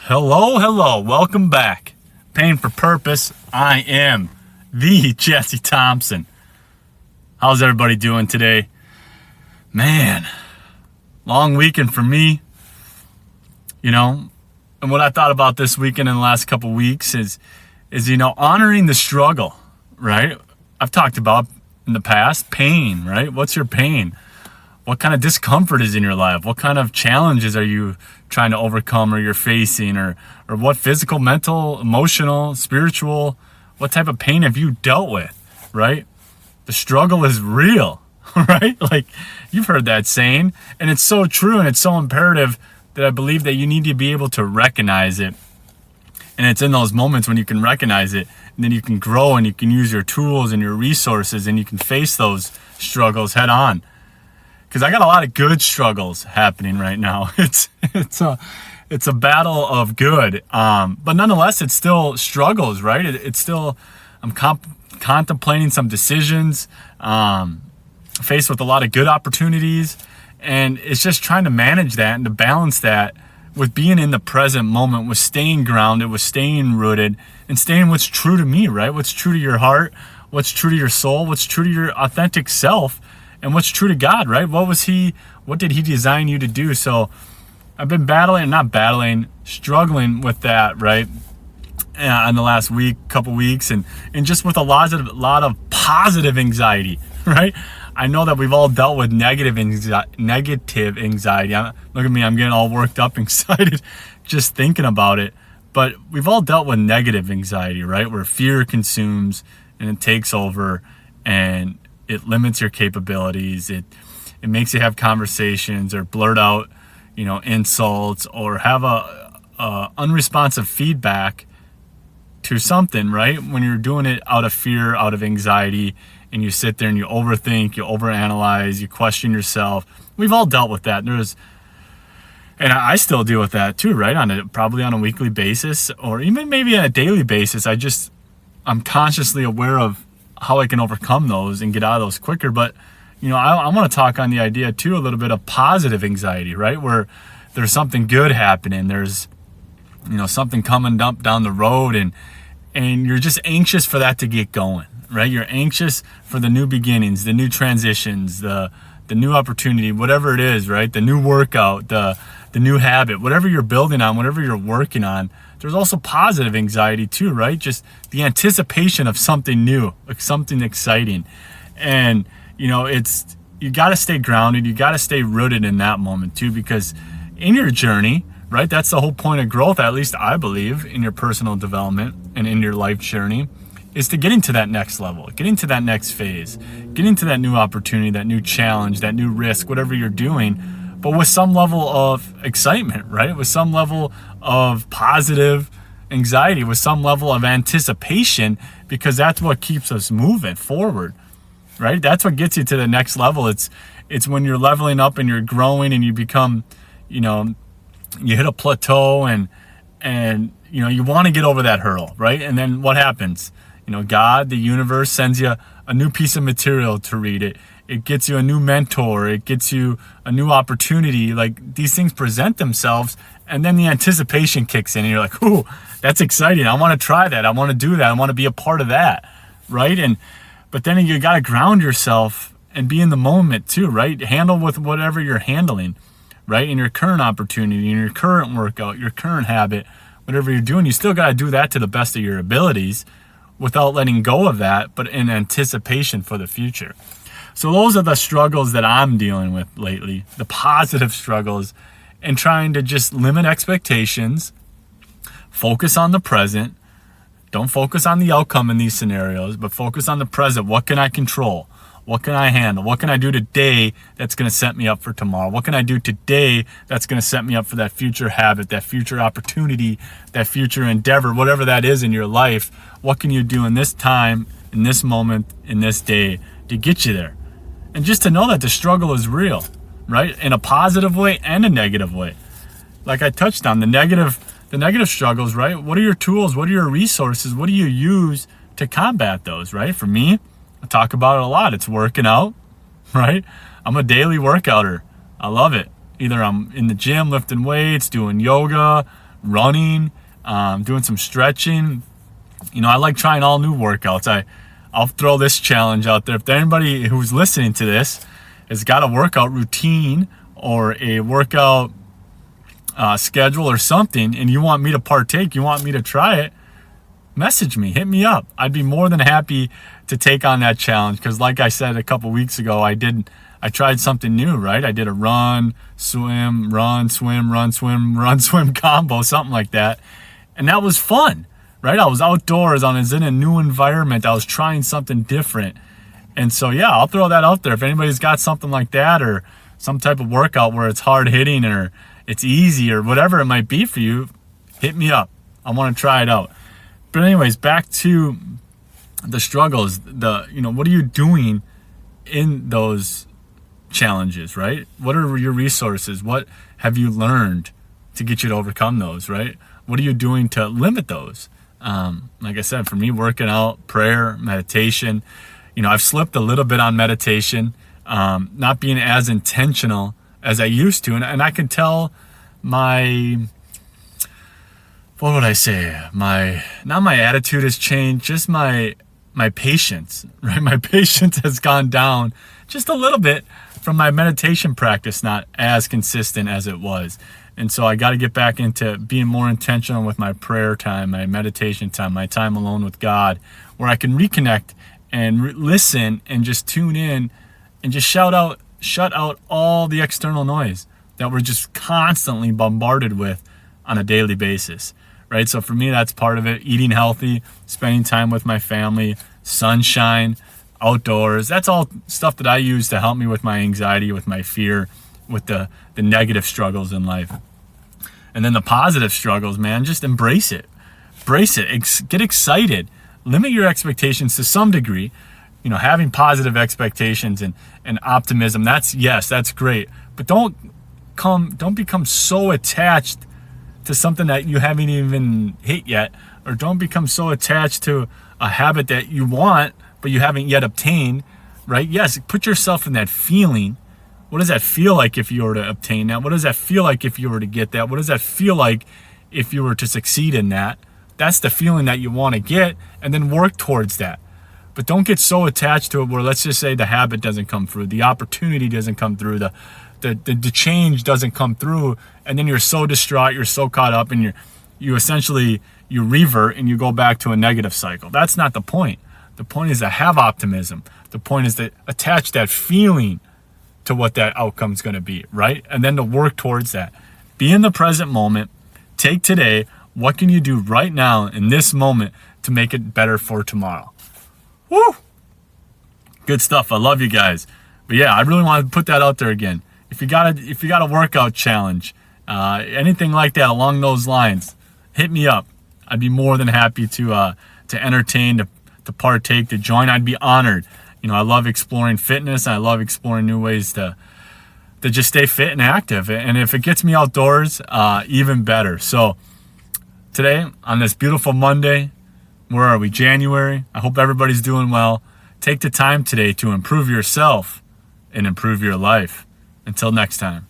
Hello, hello, welcome back. Pain for Purpose. I am the Jesse Thompson. How's everybody doing today? Man, long weekend for me. And what I thought about this weekend in the last couple weeks is honoring the struggle, right? I've talked about in the past pain, right? What's your pain? What kind of discomfort is in your life? What kind of challenges are you trying to overcome or you're facing, or what physical, mental, emotional, spiritual, what type of pain have you dealt with, right? The struggle is real, right? Like, you've heard that saying, and it's so true, and it's so imperative that I believe that you need to be able to recognize it. And it's in those moments when you can recognize it, and then you can grow and you can use your tools and your resources and you can face those struggles head on. Because I got a lot of good struggles happening right now. It's a battle of good, but nonetheless, it's still struggles, right? It's still I'm contemplating some decisions, faced with a lot of good opportunities, and it's just trying to manage that and to balance that with being in the present moment, with staying grounded, with staying rooted, and staying what's true to me, right? What's true to your heart, what's true to your soul, what's true to your authentic self. And what's true to God, right? What did he design you to do? So I've been struggling with that, right? In the last couple weeks, and just with a lot of positive anxiety, right? I know that we've all dealt with negative anxiety. Look at me, I'm getting all worked up, excited, just thinking about it. But we've all dealt with negative anxiety, right? Where fear consumes and it takes over, and it limits your capabilities. It makes you have conversations or blurt out, insults, or have a unresponsive feedback to something, right? When you're doing it out of fear, out of anxiety, and you sit there and you overthink, you overanalyze, you question yourself. We've all dealt with that. And I still deal with that too, right? Probably on a weekly basis, or even maybe on a daily basis. I'm consciously aware of how I can overcome those and get out of those quicker. But, I want to talk on the idea too, a little bit of positive anxiety, right? Where there's something good happening. There's, something coming up down the road, and you're just anxious for that to get going, right? You're anxious for the new beginnings, the new transitions, the new opportunity, whatever it is, right? The new workout, the new habit, whatever you're building on, whatever you're working on. There's also positive anxiety too, right? Just the anticipation of something new, like something exciting. And, you got to stay grounded. You got to stay rooted in that moment too, because in your journey, right? That's the whole point of growth, at least I believe, in your personal development and in your life journey, is to get into that next level, get into that next phase, get into that new opportunity, that new challenge, that new risk, whatever you're doing, but with some level of excitement, right? With some level of positive anxiety, with some level of anticipation, because that's what keeps us moving forward, right? That's what gets you to the next level. It's when you're leveling up and you're growing and you become, you hit a plateau and you want to get over that hurdle, right? And then what happens? God, the universe, sends you a new piece of material to read. It gets you a new mentor. It gets you a new opportunity. Like, these things present themselves, and then the anticipation kicks in, and you're like, ooh, that's exciting. I want to try that. I want to do that. I want to be a part of that, right? But then you got to ground yourself and be in the moment too, right? Handle with whatever you're handling, right? In your current opportunity, in your current workout, your current habit, whatever you're doing, you still got to do that to the best of your abilities without letting go of that, but in anticipation for the future. So those are the struggles that I'm dealing with lately, the positive struggles, and trying to just limit expectations, focus on the present. Don't focus on the outcome in these scenarios, but focus on the present. What can I control? What can I handle? What can I do today that's going to set me up for tomorrow? What can I do today that's going to set me up for that future habit, that future opportunity, that future endeavor, whatever that is in your life? What can you do in this time, in this moment, in this day to get you there? And just to know that the struggle is real, right? In a positive way and a negative way. Like I touched on, the negative struggles, right? What are your tools? What are your resources? What do you use to combat those, right? For me, I talk about it a lot. It's working out, right? I'm a daily workouter. I love it. Either I'm in the gym lifting weights, doing yoga, running, doing some stretching. I like trying all new workouts. I'll throw this challenge out there. If anybody who's listening to this has got a workout routine or a workout schedule or something, and you want me to partake, you want me to try it, message me, hit me up. I'd be more than happy to take on that challenge, because like I said a couple weeks ago, I tried something new, right? I did a run, swim, run, swim, run, swim, run, swim combo, something like that. And that was fun, right? I was outdoors, I was in a new environment, I was trying something different. And so, yeah, I'll throw that out there. If anybody's got something like that, or some type of workout where it's hard hitting or it's easy or whatever it might be for you, hit me up. I want to try it out. But anyways, back to the struggles. What are you doing in those challenges, right? What are your resources? What have you learned to get you to overcome those, right? What are you doing to limit those? Like I said, for me, working out, prayer, meditation. I've slipped a little bit on meditation, not being as intentional as I used to. And I can tell not my attitude has changed, just my patience, right? My patience has gone down just a little bit from my meditation practice, not as consistent as it was. And so I got to get back into being more intentional with my prayer time, my meditation time, my time alone with God, where I can reconnect and listen and just tune in and just shut out all the external noise that we're just constantly bombarded with on a daily basis, right? So for me, that's part of it. Eating healthy, spending time with my family, sunshine, outdoors. That's all stuff that I use to help me with my anxiety, with my fear, with the negative struggles in life. And then the positive struggles, man, just embrace it. Brace it. Get excited. Limit your expectations to some degree. Having positive expectations and optimism, that's great. But don't become so attached to something that you haven't even hit yet, or don't become so attached to a habit that you want but you haven't yet obtained, right? Yes, put yourself in that feeling. What does that feel like if you were to obtain that? What does that feel like if you were to get that? What does that feel like if you were to succeed in that? That's the feeling that you want to get, and then work towards that. But don't get so attached to it where, let's just say, the habit doesn't come through, the opportunity doesn't come through, the change doesn't come through, and then you're so distraught, you're so caught up, and you essentially revert and you go back to a negative cycle. That's not the point. The point is to have optimism. The point is to attach that feeling to what that outcome's going to be, right? And then to work towards that. Be in the present moment. Take today. What can you do right now in this moment to make it better for tomorrow? Woo! Good stuff. I love you guys. But yeah, I really want to put that out there again. If you got a workout challenge, anything like that along those lines, hit me up. I'd be more than happy to entertain, to partake, to join. I'd be honored. I love exploring fitness. I love exploring new ways to just stay fit and active. And if it gets me outdoors, even better. So today, on this beautiful Monday, where are we? January. I hope everybody's doing well. Take the time today to improve yourself and improve your life. Until next time.